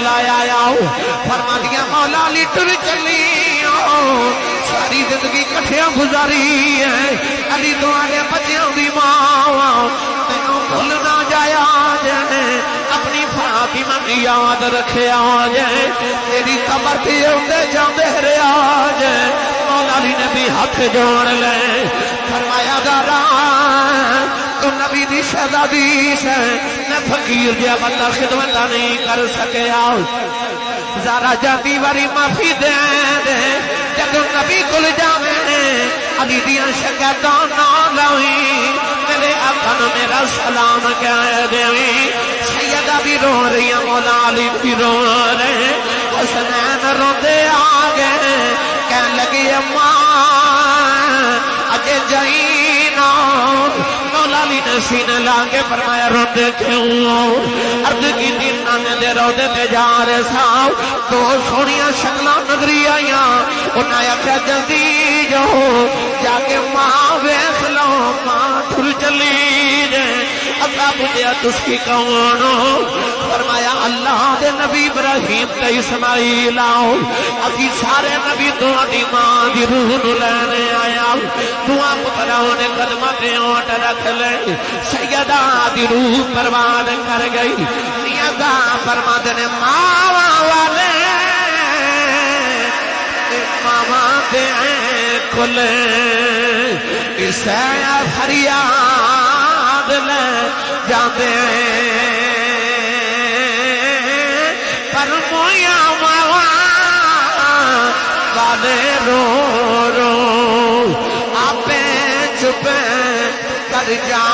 لایا فرما دیا مولا علی ٹر چلی ساری زندگی کٹھیاں گزاری ہے علی تمہارے بچیاں دی ماں تینوں بھول نہ جایا جائے اپنی فاطمہ کی یاد رکھے آ جائے تیری قبر پہ اندے جاندے رہا جائے مولا علی نے بھی ہاتھ جوڑ لے فرمایا دارا تو نبی دی شہزادی سے میں فقیر جا بندہ خدمت نہیں کر سکیا ذرا جاتی واری معافی دے دے جدو نبی کل جاوے علی دیاں شکایتاں نہ لائی میرے آقا نے میرا سلام کہہ دیں سیدہ بھی رو رہی ہیں مولا علی بھی رو رہے حسنین روندے آگے کہنے لگی اماں اجے جائینا مولا علی نے سینے لانگے فرمایا روندے کیوں عرض کی دن نانے دے روندے پہ جا رہے ساؤ تو سونیاں شکلہ نظری آئیاں انہاں یا کیا جلدی جو جا کے ماں ویخ لو ماں ٹھل چلی جائے اللہ بودیا تس کی کونو فرمایا اللہ دے نبی ابراہیم تے اسماعیل آؤ اسی سارے نبی دعا دی ماں دی روح لینے آیا دعا پتراؤں نے قدمہ دے اوٹ رکھ لے سیدہ دی روح پرواد کر گئی نیازہ فرماد نے ماما والے ماما دے کھلے اسے فریاد لے جاندے پر مویا ماما والے رو رو آپے چھپے کر جا